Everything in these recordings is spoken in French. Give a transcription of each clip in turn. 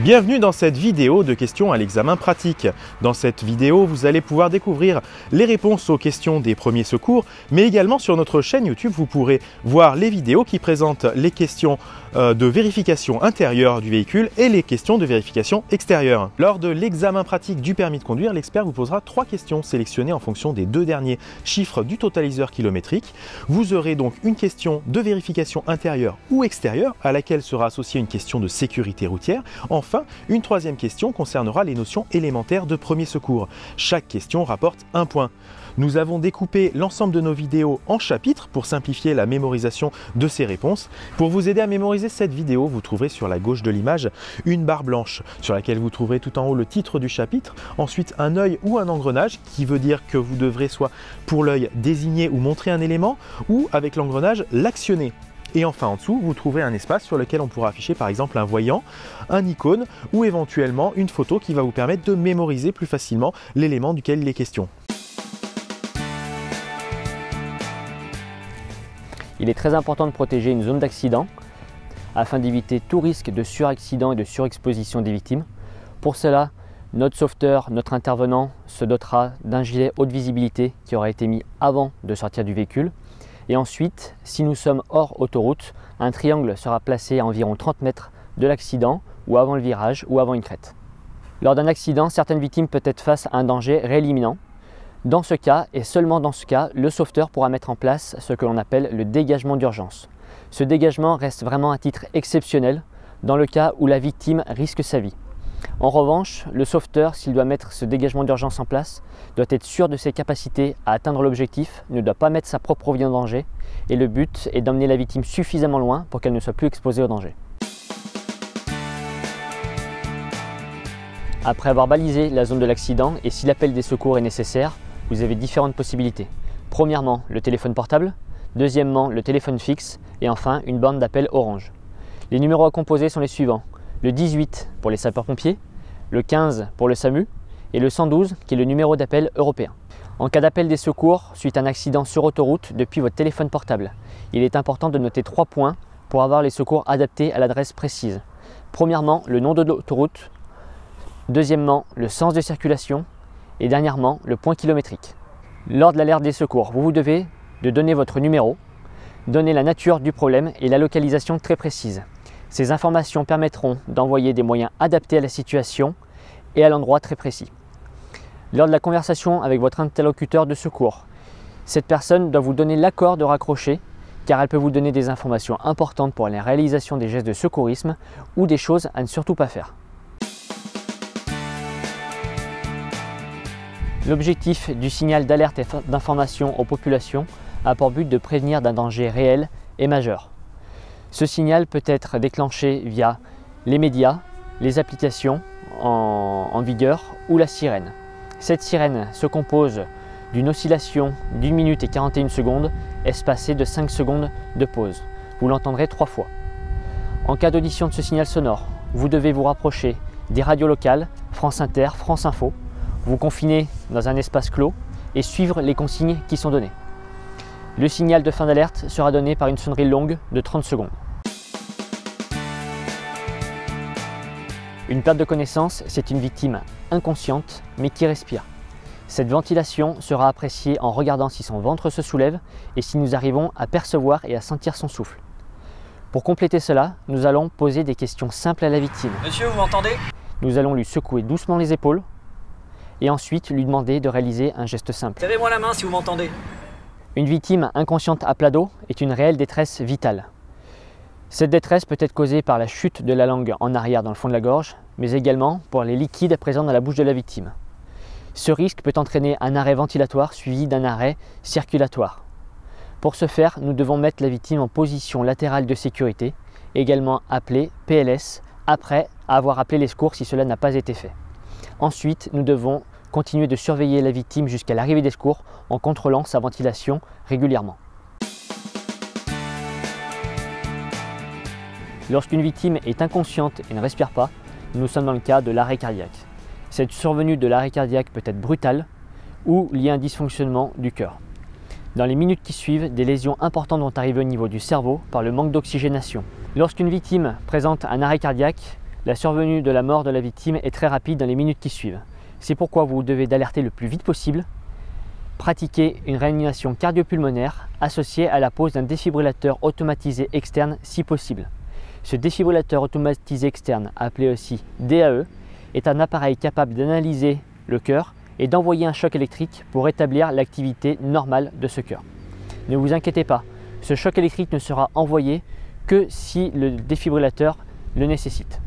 Bienvenue dans cette vidéo de questions à l'examen pratique. Dans cette vidéo, vous allez pouvoir découvrir les réponses aux questions des premiers secours, mais également sur notre chaîne YouTube, vous pourrez voir les vidéos qui présentent les questions de vérification intérieure du véhicule et les questions de vérification extérieure. Lors de l'examen pratique du permis de conduire, l'expert vous posera 3 questions sélectionnées en fonction des 2 derniers chiffres du totaliseur kilométrique. Vous aurez donc une question de vérification intérieure ou extérieure à laquelle sera associée une question de sécurité routière. Enfin, une 3e question concernera les notions élémentaires de premier secours. Chaque question rapporte 1 point. Nous avons découpé l'ensemble de nos vidéos en chapitres pour simplifier la mémorisation de ces réponses. Pour vous aider à mémoriser cette vidéo, vous trouverez sur la gauche de l'image une barre blanche sur laquelle vous trouverez tout en haut le titre du chapitre, ensuite un œil ou un engrenage qui veut dire que vous devrez soit pour l'œil désigner ou montrer un élément ou avec l'engrenage l'actionner. Et enfin en dessous, vous trouverez un espace sur lequel on pourra afficher par exemple un voyant, un icône ou éventuellement une photo qui va vous permettre de mémoriser plus facilement l'élément duquel il est question. Il est très important de protéger une zone d'accident afin d'éviter tout risque de suraccident et de surexposition des victimes. Pour cela, notre sauveteur, notre intervenant se dotera d'un gilet haute visibilité qui aura été mis avant de sortir du véhicule. Et ensuite, si nous sommes hors autoroute, un triangle sera placé à environ 30 mètres de l'accident ou avant le virage ou avant une crête. Lors d'un accident, certaines victimes peuvent être face à un danger réel imminent. Dans ce cas, et seulement dans ce cas, le sauveteur pourra mettre en place ce que l'on appelle le dégagement d'urgence. Ce dégagement reste vraiment un titre exceptionnel dans le cas où la victime risque sa vie. En revanche, le sauveteur, s'il doit mettre ce dégagement d'urgence en place, doit être sûr de ses capacités à atteindre l'objectif, ne doit pas mettre sa propre vie en danger et le but est d'emmener la victime suffisamment loin pour qu'elle ne soit plus exposée au danger. Après avoir balisé la zone de l'accident et si l'appel des secours est nécessaire, vous avez différentes possibilités. Premièrement, le téléphone portable. Deuxièmement, le téléphone fixe. Et enfin, une borne d'appel Orange. Les numéros à composer sont les suivants. Le 18 pour les sapeurs-pompiers, le 15 pour le SAMU et le 112 qui est le numéro d'appel européen. En cas d'appel des secours suite à un accident sur autoroute depuis votre téléphone portable, il est important de noter 3 points pour avoir les secours adaptés à l'adresse précise. Premièrement, le nom de l'autoroute. Deuxièmement, le sens de circulation. Et dernièrement, le point kilométrique. Lors de l'alerte des secours, vous devez donner votre numéro, donner la nature du problème et la localisation très précise. Ces informations permettront d'envoyer des moyens adaptés à la situation et à l'endroit très précis. Lors de la conversation avec votre interlocuteur de secours, cette personne doit vous donner l'accord de raccrocher car elle peut vous donner des informations importantes pour la réalisation des gestes de secourisme ou des choses à ne surtout pas faire. L'objectif du signal d'alerte et d'information aux populations a pour but de prévenir d'un danger réel et majeur. Ce signal peut être déclenché via les médias, les applications en vigueur ou la sirène. Cette sirène se compose d'une oscillation d'1 minute et 41 secondes espacée de 5 secondes de pause. Vous l'entendrez 3 fois. En cas d'audition de ce signal sonore, vous devez vous rapprocher des radios locales, France Inter, France Info, vous confiner dans un espace clos et suivre les consignes qui sont données. Le signal de fin d'alerte sera donné par une sonnerie longue de 30 secondes. Une perte de connaissance, c'est une victime inconsciente mais qui respire. Cette ventilation sera appréciée en regardant si son ventre se soulève et si nous arrivons à percevoir et à sentir son souffle. Pour compléter cela, nous allons poser des questions simples à la victime. Monsieur, vous m'entendez? Nous allons lui secouer doucement les épaules et ensuite lui demander de réaliser un geste simple. Serrez-moi la main si vous m'entendez. Une victime inconsciente à plat dos est une réelle détresse vitale. Cette détresse peut être causée par la chute de la langue en arrière dans le fond de la gorge, mais également pour les liquides présents dans la bouche de la victime. Ce risque peut entraîner un arrêt ventilatoire suivi d'un arrêt circulatoire. Pour ce faire, nous devons mettre la victime en position latérale de sécurité, également appelée PLS, après avoir appelé les secours si cela n'a pas été fait. Ensuite, nous devons continuer de surveiller la victime jusqu'à l'arrivée des secours en contrôlant sa ventilation régulièrement. Lorsqu'une victime est inconsciente et ne respire pas, nous sommes dans le cas de l'arrêt cardiaque. Cette survenue de l'arrêt cardiaque peut être brutale ou liée à un dysfonctionnement du cœur. Dans les minutes qui suivent, des lésions importantes vont arriver au niveau du cerveau par le manque d'oxygénation. Lorsqu'une victime présente un arrêt cardiaque, la survenue de la mort de la victime est très rapide dans les minutes qui suivent. C'est pourquoi vous devez d'alerter le plus vite possible. Pratiquer une réanimation cardio-pulmonaire associée à la pose d'un défibrillateur automatisé externe si possible. Ce défibrillateur automatisé externe, appelé aussi DAE, est un appareil capable d'analyser le cœur et d'envoyer un choc électrique pour rétablir l'activité normale de ce cœur. Ne vous inquiétez pas, ce choc électrique ne sera envoyé que si le défibrillateur le nécessite.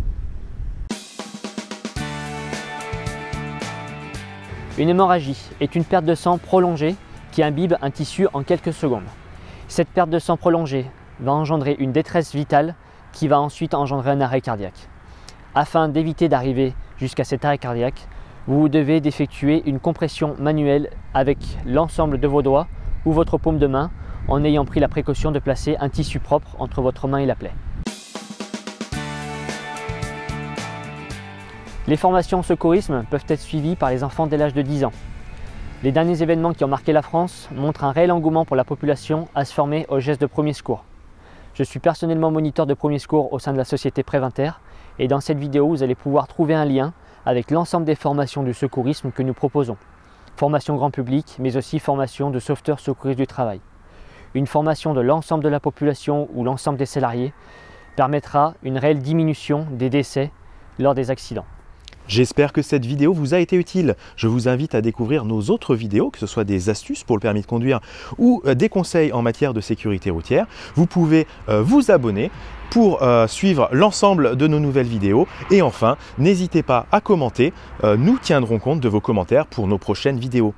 Une hémorragie est une perte de sang prolongée qui imbibe un tissu en quelques secondes. Cette perte de sang prolongée va engendrer une détresse vitale qui va ensuite engendrer un arrêt cardiaque. Afin d'éviter d'arriver jusqu'à cet arrêt cardiaque, vous devez d'effectuer une compression manuelle avec l'ensemble de vos doigts ou votre paume de main en ayant pris la précaution de placer un tissu propre entre votre main et la plaie. Les formations en secourisme peuvent être suivies par les enfants dès l'âge de 10 ans. Les derniers événements qui ont marqué la France montrent un réel engouement pour la population à se former aux gestes de premier secours. Je suis personnellement moniteur de premier secours au sein de la société Préventaire et dans cette vidéo, vous allez pouvoir trouver un lien avec l'ensemble des formations du secourisme que nous proposons. Formation grand public, mais aussi formation de sauveteurs secouristes du travail. Une formation de l'ensemble de la population ou l'ensemble des salariés permettra une réelle diminution des décès lors des accidents. J'espère que cette vidéo vous a été utile. Je vous invite à découvrir nos autres vidéos, que ce soit des astuces pour le permis de conduire ou des conseils en matière de sécurité routière. Vous pouvez vous abonner pour suivre l'ensemble de nos nouvelles vidéos. Et enfin, n'hésitez pas à commenter. Nous tiendrons compte de vos commentaires pour nos prochaines vidéos.